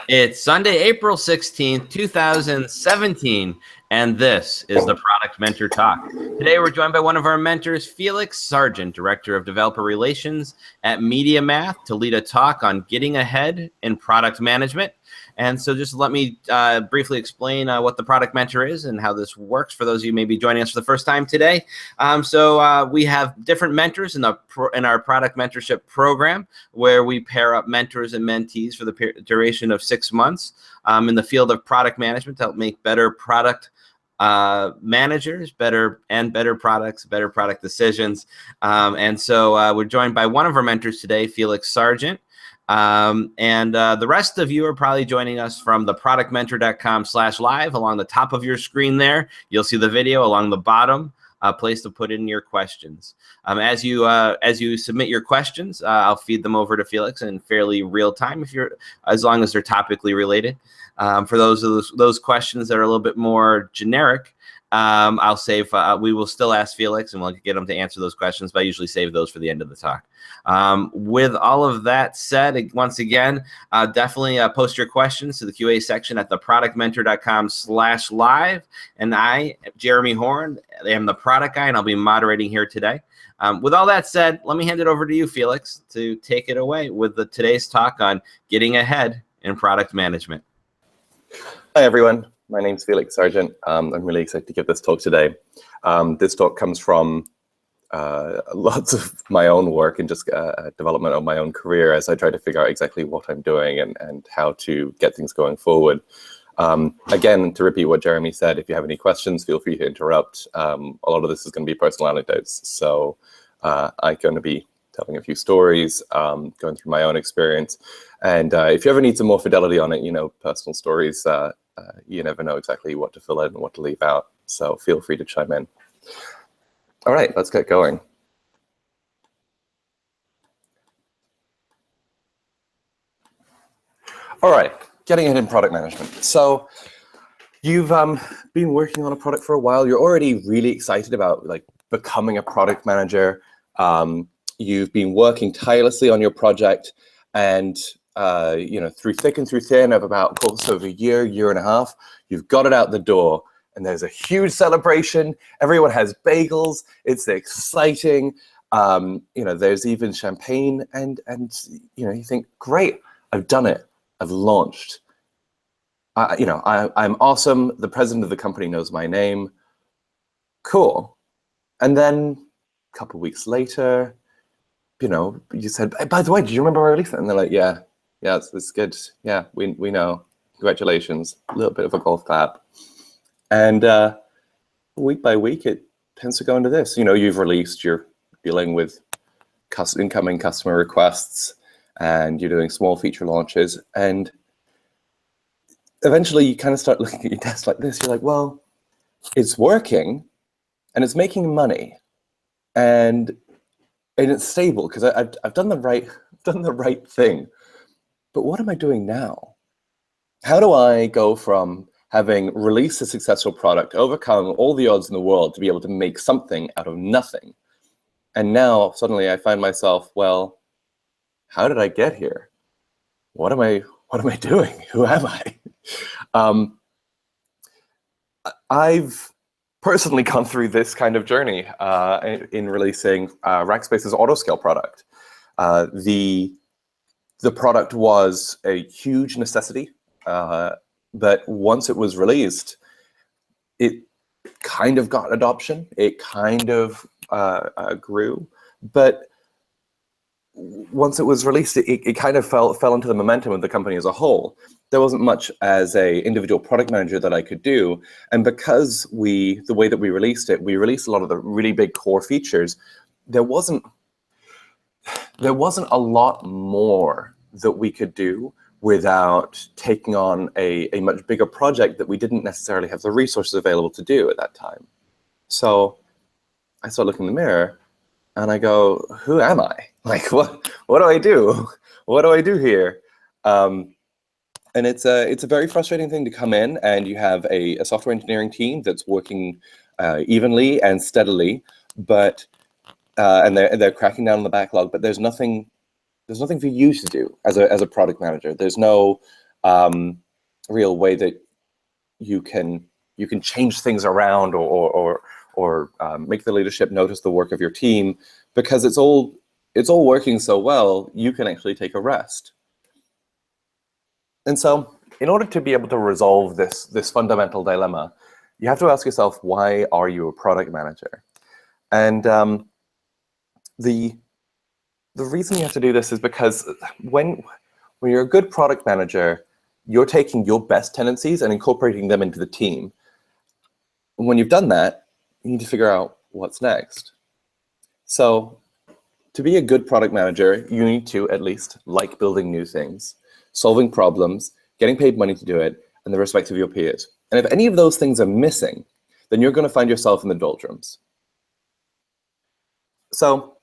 It's Sunday, April 16th, 2017, and this is the Product Mentor Talk. Today, we're joined by one of our mentors, Felix, Sargent, Director of Developer Relations at Media Math, to lead a talk on getting ahead in product management. And so just let me briefly explain what the Product Mentor is and how this works for those of you maybe joining us for the first time today. We have different mentors in our Product Mentorship program, where we pair up mentors and mentees for the duration of 6 months in the field of product management to help make better product managers, better products, better product decisions. We're joined by one of our mentors today, Felix Sargent. The rest of you are probably joining us from the productmentor.com/live. Along the top of your screen there, you'll see the video. Along the bottom, a place to put in your questions. As you submit your questions, I'll feed them over to Felix in fairly real time, as long as they're topically related. For those questions that are a little bit more generic, I'll save. We will still ask Felix, and we'll get him to answer those questions, but I usually save those for the end of the talk. With all of that said, once again, definitely post your questions to the QA section at theproductmentor.com/live. And I, Jeremy Horn, am the product guy, and I'll be moderating here today. With all that said, let me hand it over to you, Felix, to take it away with today's talk on getting ahead in product management. Hi, everyone. My name's Felix Sargent. I'm really excited to give this talk today. This talk comes from lots of my own work and just development of my own career as I try to figure out exactly what I'm doing and how to get things going forward. Again, to repeat what Jeremy said, if you have any questions, feel free to interrupt. A lot of this is going to be personal anecdotes. So I'm going to be telling a few stories, going through my own experience. And if you ever need some more fidelity on it, personal stories, you never know exactly what to fill in and what to leave out. So feel free to chime in. All right, let's get going. All right, getting ahead in product management. So you've been working on a product for a while. You're already really excited about becoming a product manager. You've been working tirelessly on your project, and through thick and through thin of about a course of a year and a half, you've got it out the door, and there's a huge celebration. Everyone has bagels. It's exciting. There's even champagne, and you think, great, I've done it. I've launched. I'm awesome. The president of the company knows my name. Cool. And then a couple of weeks later, you said, hey, by the way, do you remember our release? And they're like, yeah, it's good. Yeah, we know. Congratulations. A little bit of a golf clap. And week by week, it tends to go into this. You've released, you're dealing with incoming customer requests, and you're doing small feature launches. And eventually, you kind of start looking at your desk like this. You're like, well, it's working, and it's making money, and it's stable because I've done the right thing. But what am I doing now? How do I go from having released a successful product, overcome all the odds in the world to be able to make something out of nothing? And now suddenly I find myself, well, how did I get here? What am I doing? Who am I? I've personally gone through this kind of journey in releasing Rackspace's autoscale product. The product was a huge necessity, but once it was released, it kind of got adoption. It kind of grew, but once it was released, it kind of fell into the momentum of the company as a whole. There wasn't much as a individual product manager that I could do, and because the way that we released it, we released a lot of the really big core features. There wasn't a lot more that we could do without taking on a much bigger project that we didn't necessarily have the resources available to do at that time. So I start looking in the mirror and I go, who am I? What do I do? What do I do here? And it's a very frustrating thing to come in and you have a software engineering team that's working evenly and steadily, but and they're cracking down on the backlog, but there's nothing for you to do as a product manager. There's no real way that you can change things around or make the leadership notice the work of your team, because it's all working so well, you can actually take a rest. And so in order to be able to resolve this fundamental dilemma, you have to ask yourself, why are you a product manager? And the reason you have to do this is because when you're a good product manager, you're taking your best tendencies and incorporating them into the team. When you've done that, you need to figure out what's next. So to be a good product manager, you need to at least like building new things, solving problems, getting paid money to do it, and the respect of your peers. And if any of those things are missing, then you're going to find yourself in the doldrums. So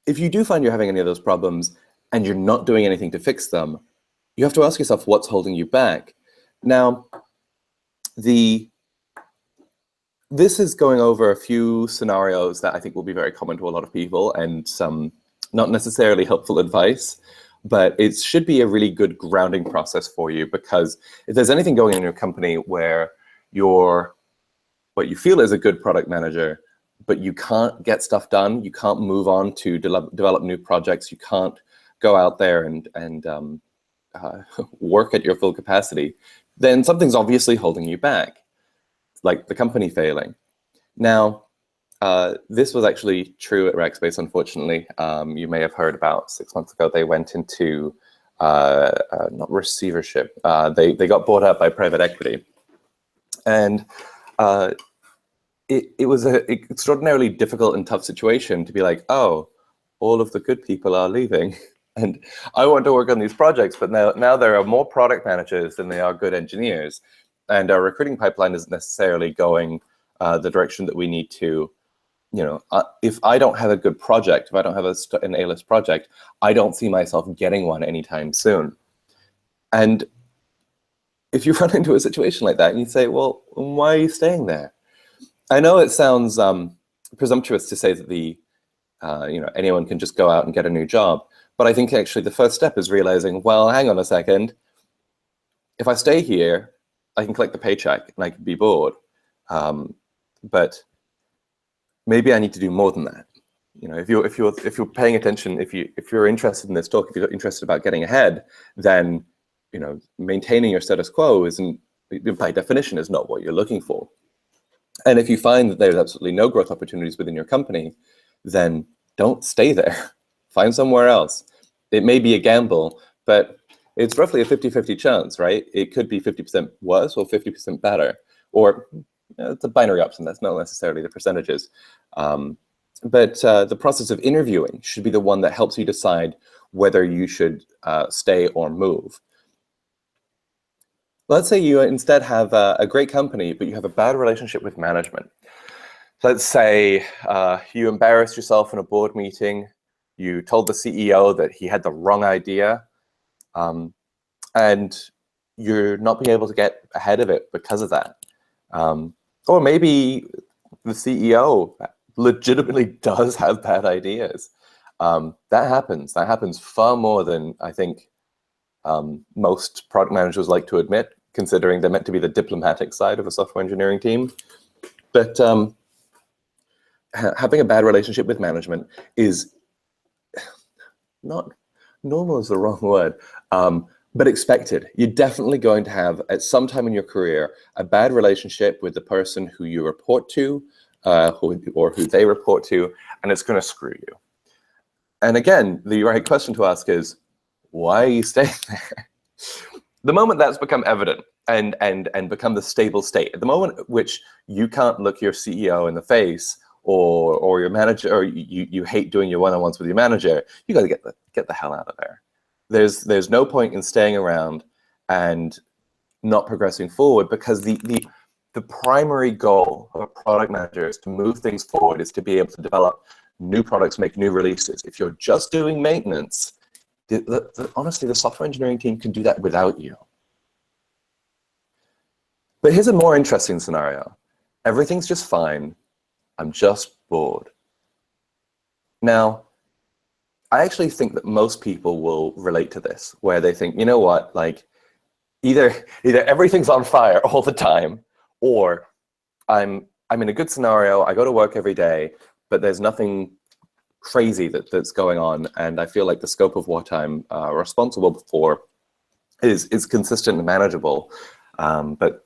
if you do find you're having any of those problems and you're not doing anything to fix them, you have to ask yourself what's holding you back. Now, this is going over a few scenarios that I think will be very common to a lot of people, and some not necessarily helpful advice, but it should be a really good grounding process for you, because if there's anything going on in your company where you're what you feel is a good product manager, but you can't get stuff done, you can't move on to develop new projects, you can't go out there and work at your full capacity, then something's obviously holding you back, like the company failing. Now, this was actually true at Rackspace, unfortunately. You may have heard about 6 months ago, they went into, not receivership, they got bought up by private equity. And it was an extraordinarily difficult and tough situation to be like, oh, all of the good people are leaving. And I want to work on these projects, but now there are more product managers than there are good engineers. And our recruiting pipeline isn't necessarily going the direction that we need to. If I don't have a good project, if I don't have an A-list project, I don't see myself getting one anytime soon. And if you run into a situation like that and you say, well, why are you staying there? I know it sounds presumptuous to say that anyone can just go out and get a new job, but I think actually the first step is realizing, well, hang on a second. If I stay here, I can collect the paycheck and I can be bored, but maybe I need to do more than that. If you're paying attention, if you're interested in this talk, if you're interested about getting ahead, then maintaining your status quo isn't, by definition, is not what you're looking for. And if you find that there's absolutely no growth opportunities within your company, then don't stay there. Find somewhere else. It may be a gamble, but it's roughly a 50-50 chance, right? It could be 50% worse or 50% better, or it's a binary option. That's not necessarily the percentages. But the process of interviewing should be the one that helps you decide whether you should stay or move. Let's say you instead have a great company, but you have a bad relationship with management. Let's say you embarrassed yourself in a board meeting, you told the CEO that he had the wrong idea, and you're not being able to get ahead of it because of that. Or maybe the CEO legitimately does have bad ideas. That happens far more than I think most product managers like to admit, considering they're meant to be the diplomatic side of a software engineering team. But having a bad relationship with management is not normal, is the wrong word, but expected. You're definitely going to have, at some time in your career, a bad relationship with the person who you report to, or who they report to, and it's going to screw you. And again, the right question to ask is, why are you staying there? The moment that's become evident and become the stable state, at the moment at which you can't look your CEO in the face, or your manager, or you hate doing your one-on-ones with your manager, you got to get the hell out of there. There's no point in staying around and not progressing forward, because the primary goal of a product manager is to move things forward, is to be able to develop new products, make new releases. If you're just doing maintenance, honestly, the software engineering team can do that without you. But here's a more interesting scenario. Everything's just fine. I'm just bored. Now, I actually think that most people will relate to this, where they think, you know what, like either everything's on fire all the time, or I'm in a good scenario, I go to work every day, but there's nothing crazy that's going on, and I feel like the scope of what I'm responsible for is consistent and manageable, but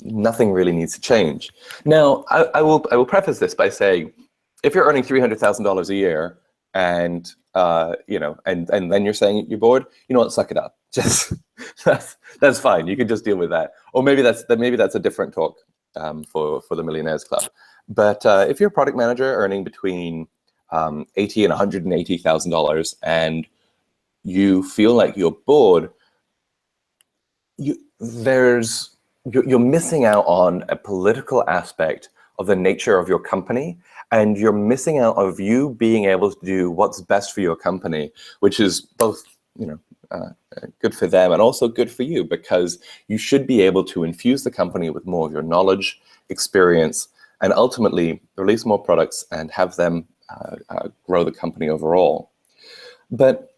nothing really needs to change. Now, I will preface this by saying, if you're earning $300,000 a year, and and then you're saying you're bored, you know what, suck it up. Just that's fine. You can just deal with that. Or maybe that's a different talk for the Millionaires Club. But if you're a product manager earning between $80,000 and $180,000, and you feel like you're bored, you're missing out on a political aspect of the nature of your company, and you're missing out of you being able to do what's best for your company, which is both, good for them and also good for you, because you should be able to infuse the company with more of your knowledge, experience, and ultimately release more products and have them grow the company overall. But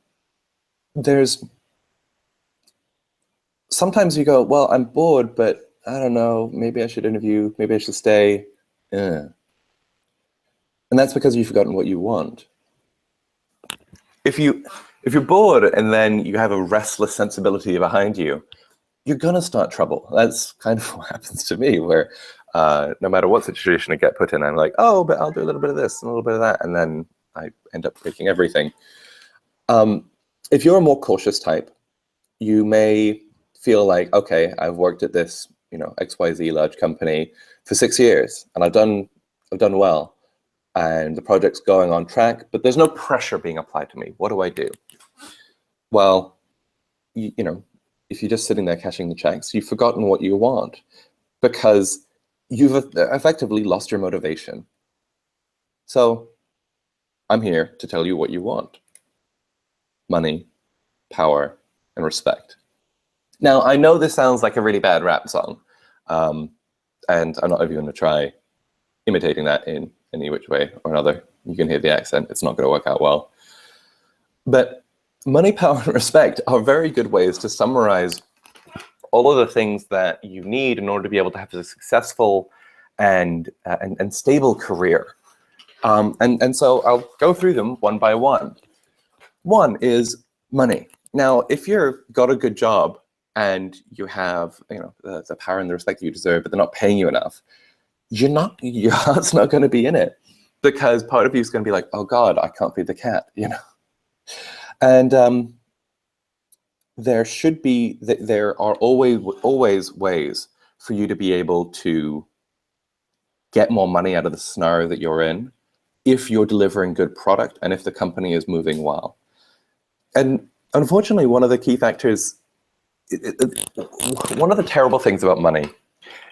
sometimes you go, well, I'm bored, but I don't know, maybe I should interview, maybe I should stay. And that's because you've forgotten what you want. If you're bored and then you have a restless sensibility behind you, you're gonna start trouble. That's kind of what happens to me, where no matter what situation I get put in, I'm like, oh, but I'll do a little bit of this and a little bit of that, and then I end up breaking everything. If you're a more cautious type, you may feel like, okay, I've worked at this, XYZ large company for 6 years, and I've done well, and the project's going on track, but there's no pressure being applied to me. What do I do? Well, if you're just sitting there cashing the checks, you've forgotten what you want, because you've effectively lost your motivation. So I'm here to tell you what you want: money, power, and respect. Now, I know this sounds like a really bad rap song, and I'm not even going to try imitating that in any which way or another. You can hear the accent. It's not going to work out well. But money, power, and respect are very good ways to summarize all of the things that you need in order to be able to have a successful and stable career. And so I'll go through them one by one. One is money. Now, if you've got a good job and you have the power and the respect that you deserve, but they're not paying you enough, your heart's not going to be in it, because part of you is going to be like, oh God, I can't feed the cat, And there are always ways for you to be able to get more money out of the scenario that you're in, if you're delivering good product and if the company is moving well. And unfortunately, one of the key factors, one of the terrible things about money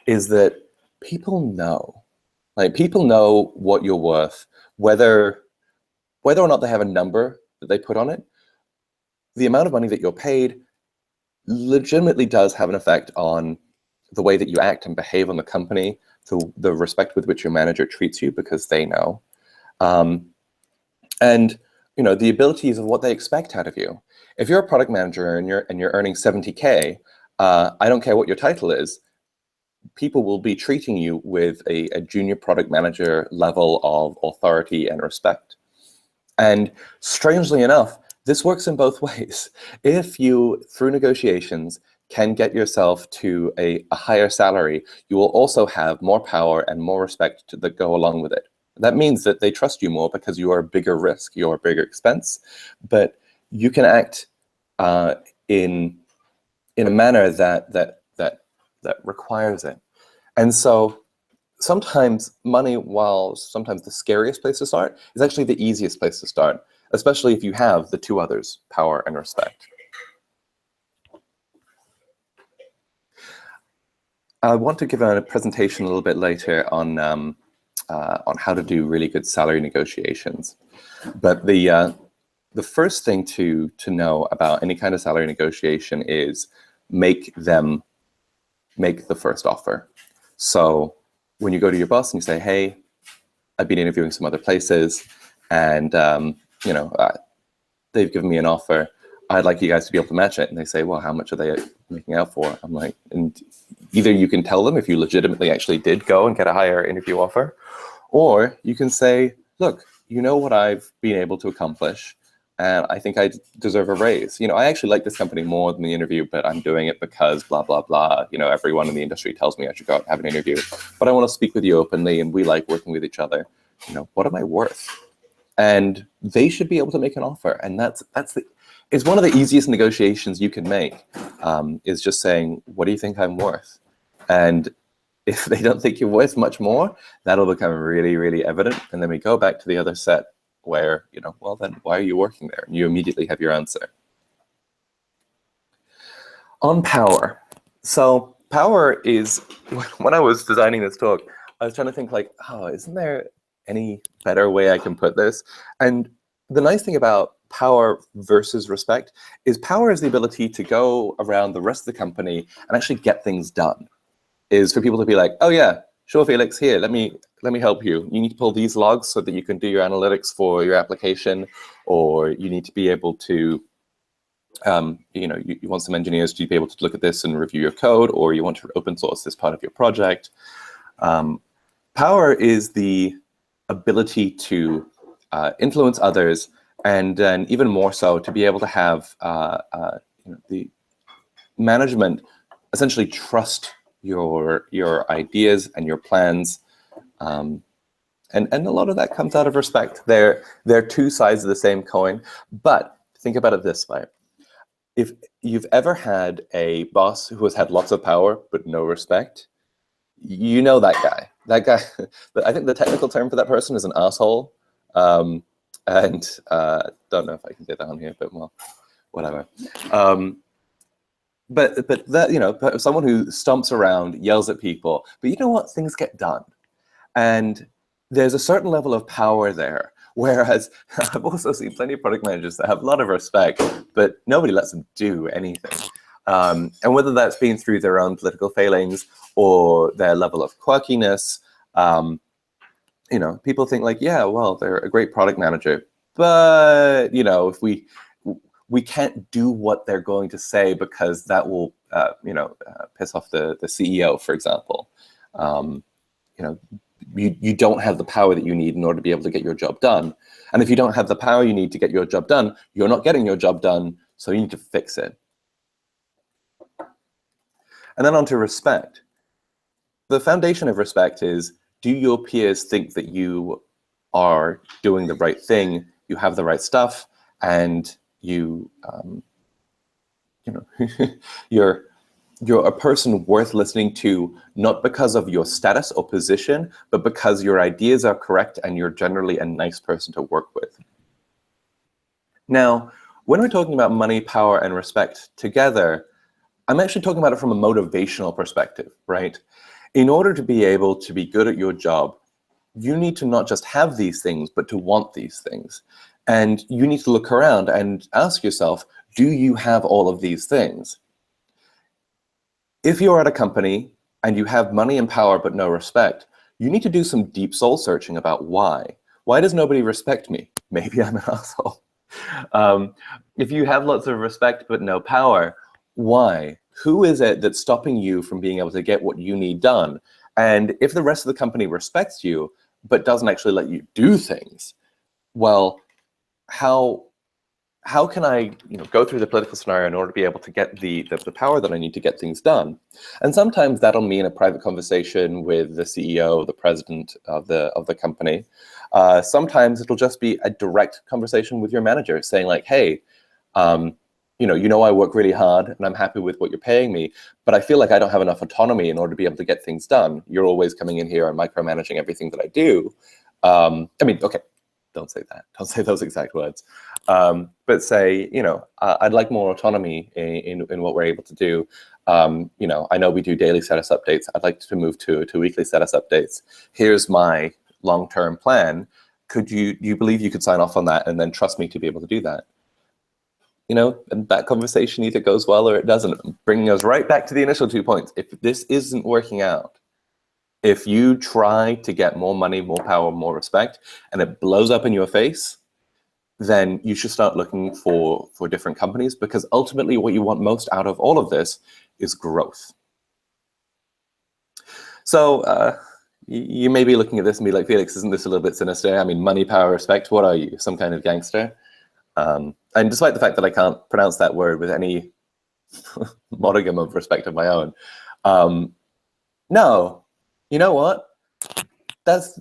is that people know what you're worth, whether or not they have a number that they put on it. The amount of money that you're paid legitimately does have an effect on the way that you act and behave on the company, the respect with which your manager treats you, because they know, and the abilities of what they expect out of you. If you're a product manager and you're earning 70K, I don't care what your title is, people will be treating you with a junior product manager level of authority and respect. And strangely enough, this works in both ways. If you, through negotiations, can get yourself to a higher salary, you will also have more power and more respect that go along with it. That means that they trust you more because you are a bigger risk, you're a bigger expense, but you can act in a manner that requires it. And so sometimes money, while sometimes the scariest place to start, is actually the easiest place to start, especially if you have the two others, power and respect. I want to give a presentation a little bit later on how to do really good salary negotiations. But the first thing to know about any kind of salary negotiation is make the first offer. So when you go to your boss and you say, hey, I've been interviewing some other places, and they've given me an offer. I'd like you guys to be able to match it. And they say, well, how much are they making out for? I'm like, and either you can tell them if you legitimately actually did go and get a higher interview offer, or you can say, look, you know what I've been able to accomplish, and I think I deserve a raise. I actually like this company more than the interview, but I'm doing it because blah, blah, blah. Everyone in the industry tells me I should go out and have an interview, but I want to speak with you openly, and we like working with each other. What am I worth? And they should be able to make an offer. And it's one of the easiest negotiations you can make, is just saying, what do you think I'm worth? And if they don't think you're worth much more, that'll become really, really evident. And then we go back to the other set where, well, then why are you working there? And you immediately have your answer. On power. So power is, when I was designing this talk, I was trying to think like, isn't there any better way I can put this? And the nice thing about power versus respect is power is the ability to go around the rest of the company and actually get things done. Is for people to be like, oh yeah, sure, Felix, here, let me help you. You need to pull these logs so that you can do your analytics for your application, or you need to be able to, you want some engineers to be able to look at this and review your code, or you want to open source this part of your project. Power is the ability to influence others, and then even more so to be able to have the management essentially trust your ideas and your plans, and a lot of that comes out of respect. They're two sides of the same coin. But think about it this way: if you've ever had a boss who has had lots of power but no respect, you know that guy. That guy. I think the technical term for that person is an asshole. And don't know if I can get that on here, but well, whatever. But that, someone who stomps around, yells at people, but you know what? Things get done. And there's a certain level of power there. Whereas I've also seen plenty of product managers that have a lot of respect, but nobody lets them do anything. And whether that's been through their own political failings or their level of quirkiness, people think like, yeah, well, they're a great product manager, but if we can't do what they're going to say because that will, piss off the CEO, for example. You don't have the power that you need in order to be able to get your job done. And if you don't have the power you need to get your job done, you're not getting your job done, so you need to fix it. And then on to respect. The foundation of respect is, do your peers think that you are doing the right thing, you have the right stuff, and you're a person worth listening to, not because of your status or position, but because your ideas are correct and you're generally a nice person to work with. Now, when we're talking about money, power, and respect together, I'm actually talking about it from a motivational perspective, right? In order to be able to be good at your job, you need to not just have these things, but to want these things. And you need to look around and ask yourself, do you have all of these things? If you're at a company and you have money and power but no respect, you need to do some deep soul searching about why. Why does nobody respect me? Maybe I'm an asshole. If you have lots of respect but no power, why? Who is it that's stopping you from being able to get what you need done? And if the rest of the company respects you but doesn't actually let you do things, well, how can I go through the political scenario in order to be able to get the power that I need to get things done? And sometimes that'll mean a private conversation with the CEO, the president of the company. Sometimes it'll just be a direct conversation with your manager saying like, hey, I work really hard and I'm happy with what you're paying me, but I feel like I don't have enough autonomy in order to be able to get things done. You're always coming in here and micromanaging everything that I do. Okay. Don't say that. Don't say those exact words. But say, I'd like more autonomy in what we're able to do. I know we do daily status updates. I'd like to move to weekly status updates. Here's my long-term plan. Do you believe you could sign off on that and then trust me to be able to do that? And that conversation either goes well or it doesn't, bringing us right back to the initial 2 points. If this isn't working out, if you try to get more money, more power, more respect, and it blows up in your face, then you should start looking for different companies, because ultimately what you want most out of all of this is growth. So you may be looking at this and be like, Felix, isn't this a little bit sinister? I mean, money, power, respect, what are you, some kind of gangster? And despite the fact that I can't pronounce that word with any modicum of respect of my own, no, you know what? That's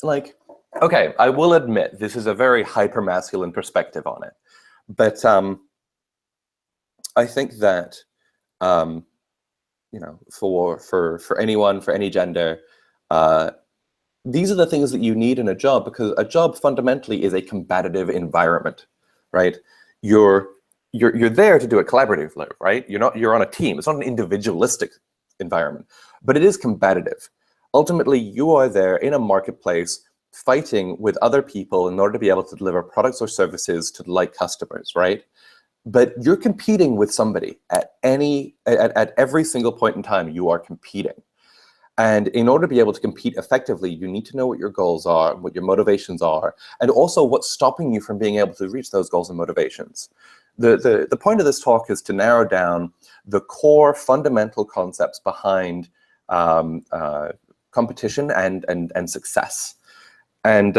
like, okay, I will admit this is a very hyper-masculine perspective on it. But I think that, you know, for anyone, for any gender, these are the things that you need in a job, because a job fundamentally is a combative environment, right? You're there to do it collaboratively, right? You're on a team. It's not an individualistic environment, but it is combative. Ultimately, you are there in a marketplace fighting with other people in order to be able to deliver products or services to delight customers, right? But you're competing with somebody at every single point in time. You are competing. And in order to be able to compete effectively, you need to know what your goals are, what your motivations are, and also what's stopping you from being able to reach those goals and motivations. The point of this talk is to narrow down the core fundamental concepts behind competition and success. And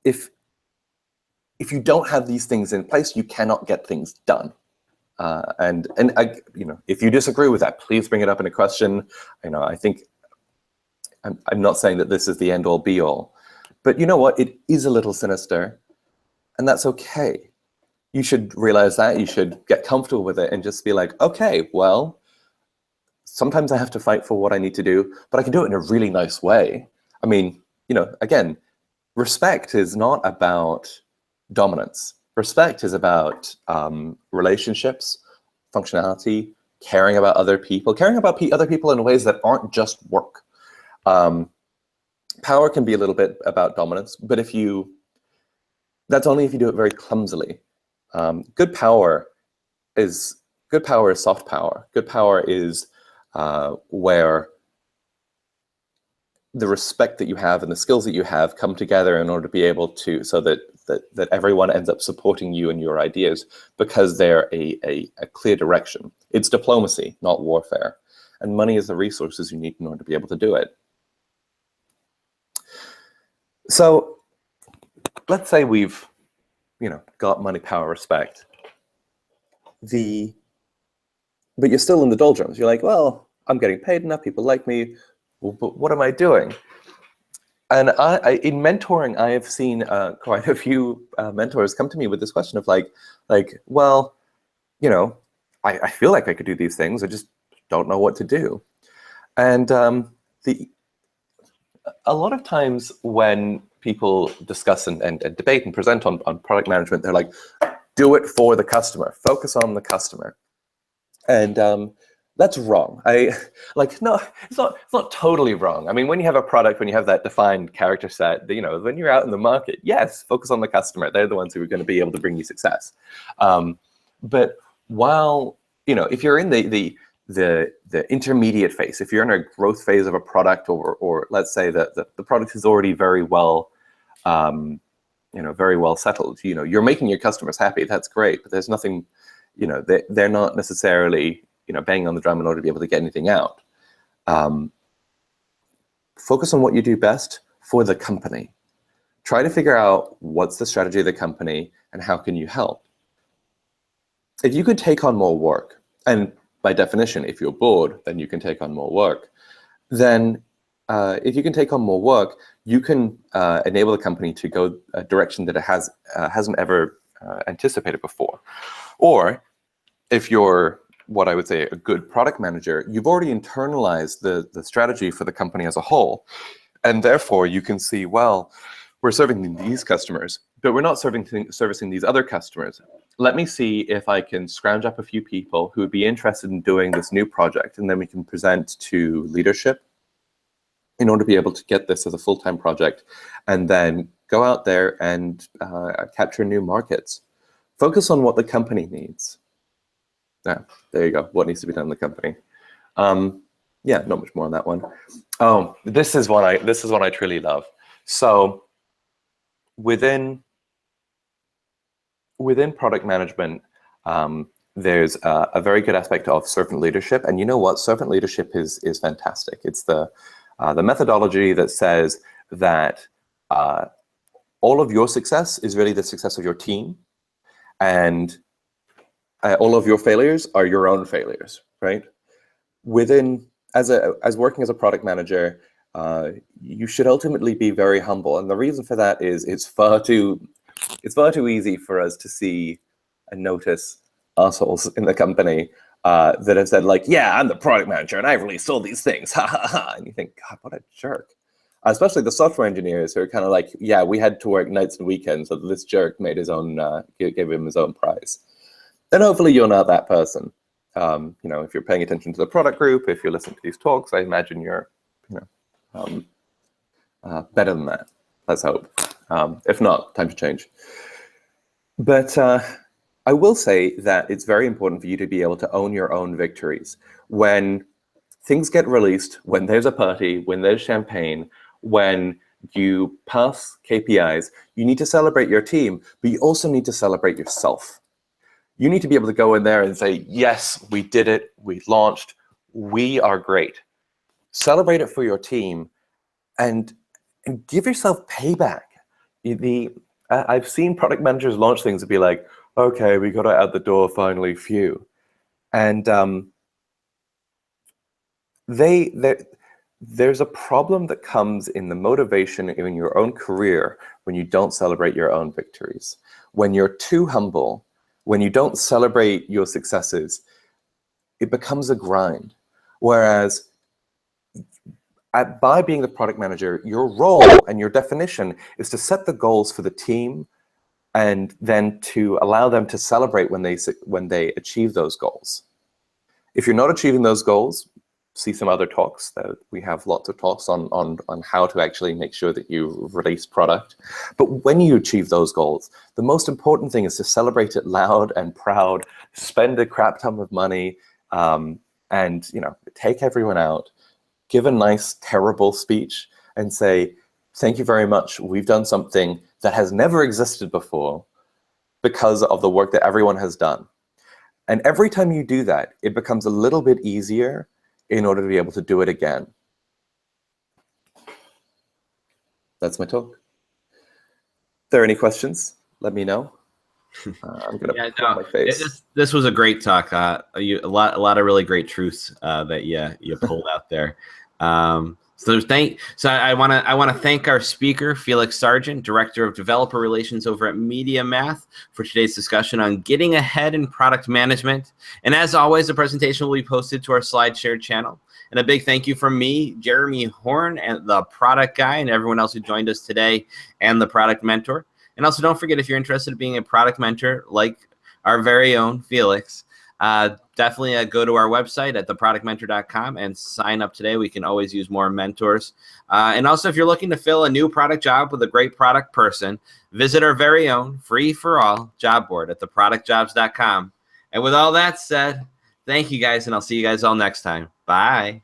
if you don't have these things in place, you cannot get things done. And you know, if you disagree with that, please bring it up in a question. You know, I think I'm not saying that this is the end all be all, but you know what? It is a little sinister, and that's okay. You should realize that. You should get comfortable with it and just be like, okay, well, sometimes I have to fight for what I need to do, but I can do it in a really nice way. I mean, you know, again, respect is not about dominance. Respect is about relationships, functionality, caring about other people in ways that aren't just work. Power can be a little bit about dominance, but that's only if you do it very clumsily. Good power is soft power. Good power is where the respect that you have and the skills that you have come together in order to be able to, so that everyone ends up supporting you and your ideas because they're a clear direction. It's diplomacy, not warfare. And money is the resources you need in order to be able to do it. So let's say we've, you know, got money, power, respect. But you're still in the doldrums. You're like, well, I'm getting paid enough, people like me, but what am I doing? And in mentoring, I have seen quite a few mentors come to me with this question of like, well, you know, I feel like I could do these things, I just don't know what to do. And a lot of times when people discuss and debate and present on product management, they're like, do it for the customer, focus on the customer. And that's wrong. No, it's not totally wrong. I mean, when you have a product, when you have that defined character set, you know, when you're out in the market, yes, focus on the customer. They're the ones who are going to be able to bring you success. But while, you know, if you're in the intermediate phase, if you're in a growth phase of a product, or let's say that the product is already very well, you know, very well settled, you know, you're making your customers happy. That's great, but there's nothing, you know, they're not necessarily, you know, banging on the drum in order to be able to get anything out. Focus on what you do best for the company. Try to figure out what's the strategy of the company and how can you help. If you could take on more work, and by definition, if you're bored, then you can take on more work. Then if you can take on more work, you can enable the company to go a direction that it hasn't ever anticipated before. Or if you're what I would say a good product manager, you've already internalized the strategy for the company as a whole. And therefore you can see, well, we're serving these customers, but we're not servicing these other customers. Let me see if I can scrounge up a few people who would be interested in doing this new project, and then we can present to leadership in order to be able to get this as a full-time project, and then go out there and capture new markets. Focus on what the company needs. Yeah, there you go. What needs to be done in the company? Yeah, not much more on that one. Oh, this is one I truly love. So within within product management, there's a very good aspect of servant leadership. And you know what? Servant leadership is fantastic. It's the methodology that says that all of your success is really the success of your team, and all of your failures are your own failures, right? As working as a product manager, you should ultimately be very humble, and the reason for that is it's far too easy for us to see and notice assholes in the company that have said like, yeah, I'm the product manager and I released all these things, ha ha ha, and you think, God, what a jerk. Especially the software engineers who are kind of like, yeah, we had to work nights and weekends, so this jerk made his own, gave him his own prize. And hopefully you're not that person. If you're paying attention to the product group, if you're listening to these talks, I imagine you're, better than that. Let's hope. If not, time to change. But I will say that it's very important for you to be able to own your own victories. When things get released, when there's a party, when there's champagne, when you pass KPIs, you need to celebrate your team, but you also need to celebrate yourself. You need to be able to go in there and say, yes, we did it, we launched, we are great. Celebrate it for your team and give yourself payback. I've seen product managers launch things and be like, okay, we got it out the door finally, phew. And there's a problem that comes in the motivation in your own career when you don't celebrate your own victories. When you're too humble, when you don't celebrate your successes, it becomes a grind. Whereas by being the product manager, your role and your definition is to set the goals for the team and then to allow them to celebrate when they achieve those goals. If you're not achieving those goals, see some other talks. That we have lots of talks on how to actually make sure that you release product. But when you achieve those goals, the most important thing is to celebrate it loud and proud, spend a crap ton of money, and take everyone out, give a nice, terrible speech, and say, thank you very much. We've done something that has never existed before because of the work that everyone has done. And every time you do that, it becomes a little bit easier in order to be able to do it again. That's my talk. If there are any questions, let me know. I'm going to pull my face. This was a great talk. A lot of really great truths that you pulled out there. So I want to thank our speaker, Felix Sargent, Director of Developer Relations over at Media Math, for today's discussion on getting ahead in product management. And as always, the presentation will be posted to our SlideShare channel. And a big thank you from me, Jeremy Horn, and the product guy, and everyone else who joined us today, and the product mentor. And also, don't forget, if you're interested in being a product mentor like our very own Felix, definitely go to our website at theproductmentor.com and sign up today. We can always use more mentors. And also, if you're looking to fill a new product job with a great product person, visit our very own free-for-all job board at theproductjobs.com. And with all that said, thank you guys, and I'll see you guys all next time. Bye.